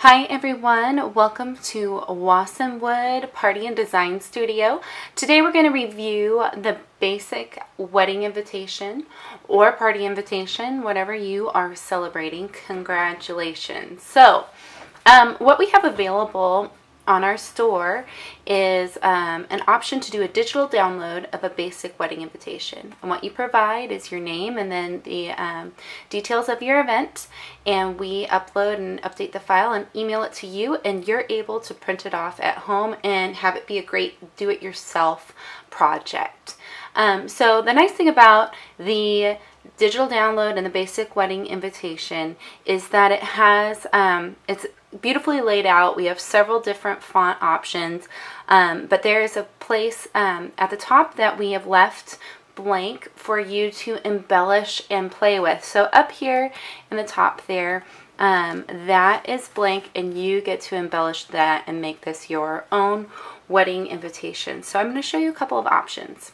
Hi everyone, welcome to Wassonwood Party and Design Studio. Today we're going to review the basic wedding invitation or party invitation, whatever you are celebrating. Congratulations. So, what we have available on our store is an option to do a digital download of a basic wedding invitation. And what you provide is your name and then the details of your event, and we upload and update the file and email it to you, and you're able to print it off at home and have it be a great do-it-yourself project. So the nice thing about the digital download and the basic wedding invitation is that it has it's beautifully laid out. We have several different font options, but there is a place at the top that we have left blank for you to embellish and play with. So up here in the top there, that is blank, and you get to embellish that and make this your own wedding invitation. So I'm going to show you a couple of options.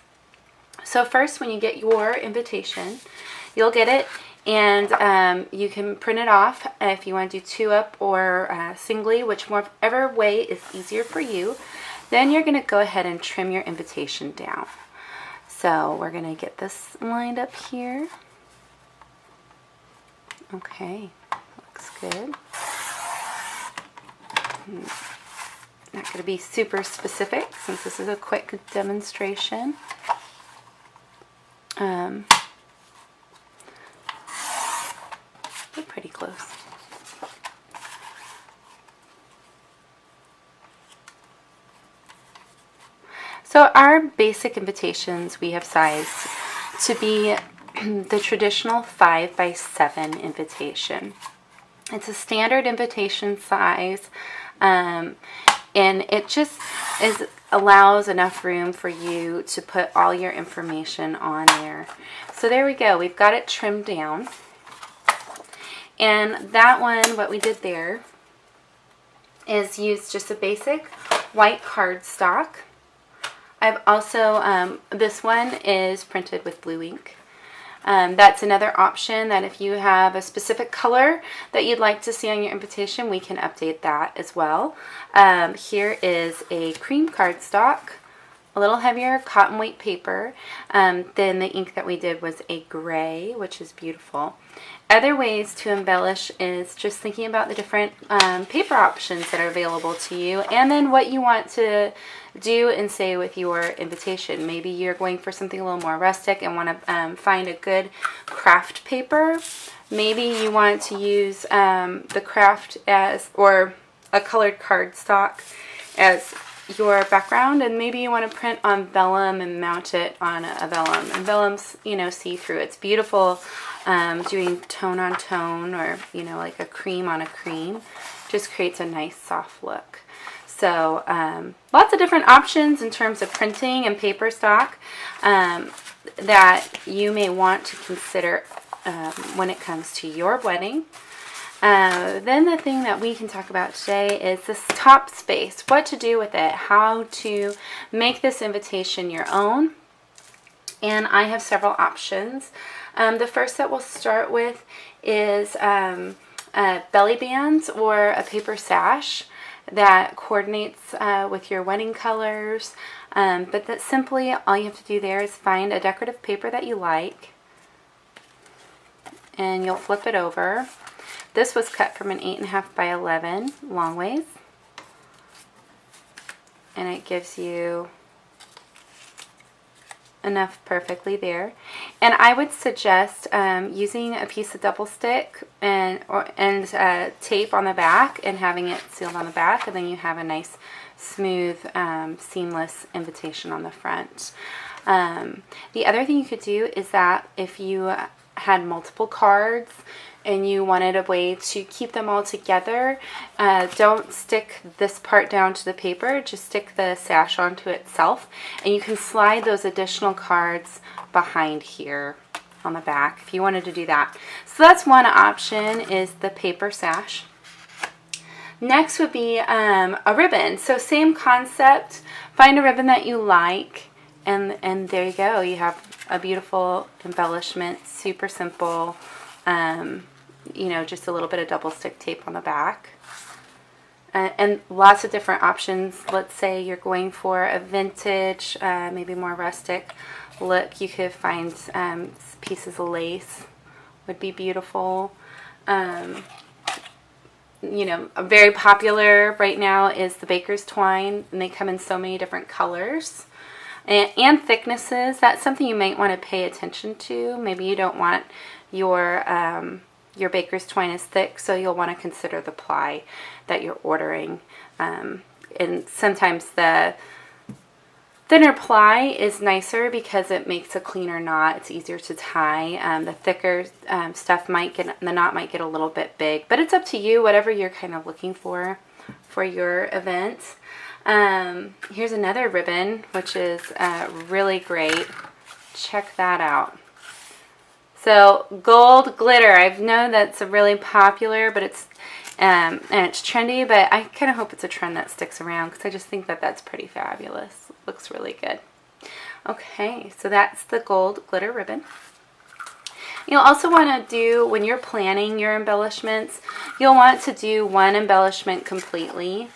So first, when you get your invitation, you'll get it, and you can print it off if you want to do two up or singly, whichever way is easier for you. Then you're going to go ahead and trim your invitation down. So we're going to get this lined up here. Okay, looks good. Not going to be super specific since this is a quick demonstration. We're pretty close. So our basic invitations we have sized to be the traditional 5x7 invitation. It's a standard invitation size, and it just allows enough room for you to put all your information on there. So there we go. We've got it trimmed down. And that one, what we did there is use just a basic white cardstock. I've also, this one is printed with blue ink. That's another option, that if you have a specific color that you'd like to see on your invitation, we can update that as well. Here is a cream cardstock, a little heavier cotton weight paper. Then the ink that we did was a gray, which is beautiful. Other ways to embellish is just thinking about the different paper options that are available to you, and then what you want to do and say with your invitation. Maybe you're going for something a little more rustic and want to find a good craft paper. Maybe you want to use the craft or a colored cardstock as your background, and maybe you want to print on vellum and mount it on a vellum. And vellum's, see-through. It's beautiful doing tone on tone, or like a cream on a cream. Just creates a nice soft look. So lots of different options in terms of printing and paper stock that you may want to consider when it comes to your wedding. Then the thing that we can talk about today is this top space, what to do with it, how to make this invitation your own. And I have several options. The first that we'll start with is belly bands or a paper sash that coordinates with your wedding colors. But that simply, all you have to do there is find a decorative paper that you like, and you'll flip it over. This was cut from an 8.5 by 11 long ways, and it gives you enough perfectly there. And I would suggest using a piece of double stick and tape on the back and having it sealed on the back, and then you have a nice smooth seamless invitation on the front. The other thing you could do is that if you had multiple cards and you wanted a way to keep them all together, don't stick this part down to the paper, just stick the sash onto itself, and you can slide those additional cards behind here on the back if you wanted to do that. So that's one option, is the paper sash. Next would be a ribbon. So same concept, find a ribbon that you like, and there you go. You have a beautiful embellishment, super simple. Just a little bit of double stick tape on the back. and lots of different options. Let's say you're going for a vintage, maybe more rustic look. You could find pieces of lace would be beautiful. You know, very popular right now is the baker's twine, and they come in so many different colors and thicknesses. That's something you might want to pay attention to. Maybe you don't want your baker's twine is thick, so you'll want to consider the ply that you're ordering. And sometimes the thinner ply is nicer because it makes a cleaner knot. It's easier to tie. The thicker stuff the knot might get a little bit big, but it's up to you, whatever you're kind of looking for your event. Here's another ribbon, which is really great. Check that out. So gold glitter, I know that's a really popular, but it's and it's trendy, but I kind of hope it's a trend that sticks around because I just think that that's pretty fabulous. Looks really good. Okay, so that's the gold glitter ribbon. You'll also want to do, when you're planning your embellishments, you'll want to do one embellishment completely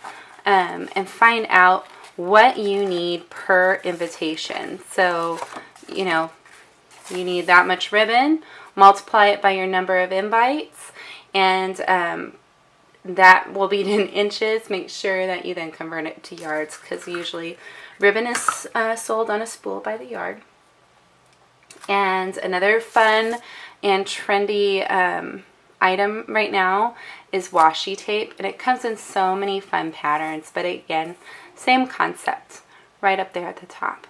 and find out what you need per invitation. So, you know, you need that much ribbon, multiply it by your number of invites, and that will be in inches. Make sure that you then convert it to yards, because usually ribbon is sold on a spool by the yard. And another fun and trendy item right now is washi tape, and it comes in so many fun patterns, but again, same concept right up there at the top.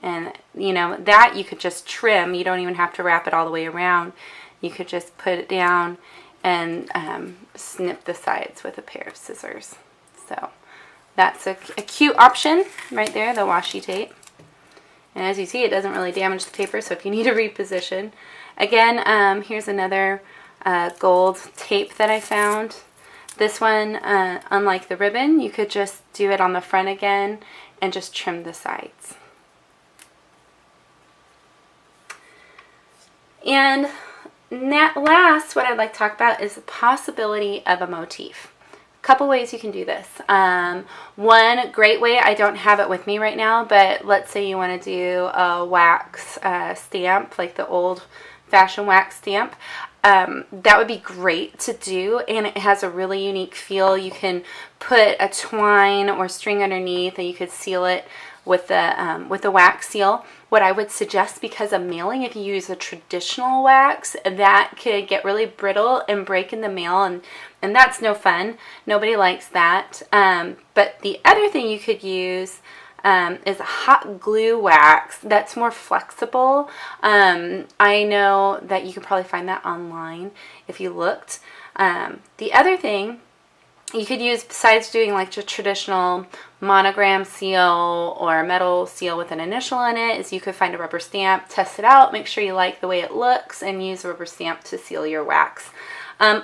And you know, that you could just trim. You don't even have to wrap it all the way around. You could just put it down and snip the sides with a pair of scissors. So that's a cute option right there, the washi tape. And as you see, it doesn't really damage the paper, so if you need to reposition. Again, here's another gold tape that I found. This one, unlike the ribbon, you could just do it on the front again and just trim the sides. And last, what I'd like to talk about is the possibility of a motif. Couple ways you can do this. One great way, I don't have it with me right now, but let's say you want to do a wax stamp, like the old fashioned wax stamp. That would be great to do, and it has a really unique feel. You can put a twine or string underneath, and you could seal it with the wax seal. What I would suggest, because of mailing, if you use a traditional wax, that could get really brittle and break in the mail, and that's no fun. Nobody likes that. But the other thing you could use is a hot glue wax that's more flexible. I know that you can probably find that online if you looked. The other thing you could use, besides doing like a traditional monogram seal or metal seal with an initial in it, is you could find a rubber stamp, test it out, make sure you like the way it looks, and use a rubber stamp to seal your wax.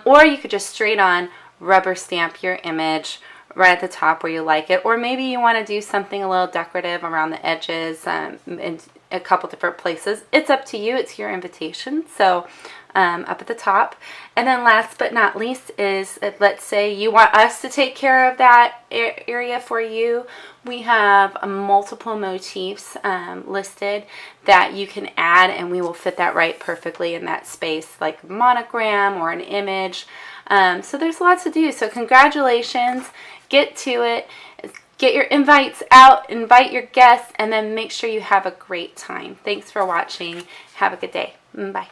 Or you could just straight on rubber stamp your image right at the top where you like it. Or maybe you want to do something a little decorative around the edges in a couple different places. It's up to you. It's your invitation. So up at the top. And then last but not least is, let's say you want us to take care of that area for you. We have multiple motifs listed that you can add, and we will fit that right perfectly in that space, like monogram or an image. So there's lots to do. So congratulations. Get to it. Get your invites out. Invite your guests, and then make sure you have a great time. Thanks for watching. Have a good day. Bye.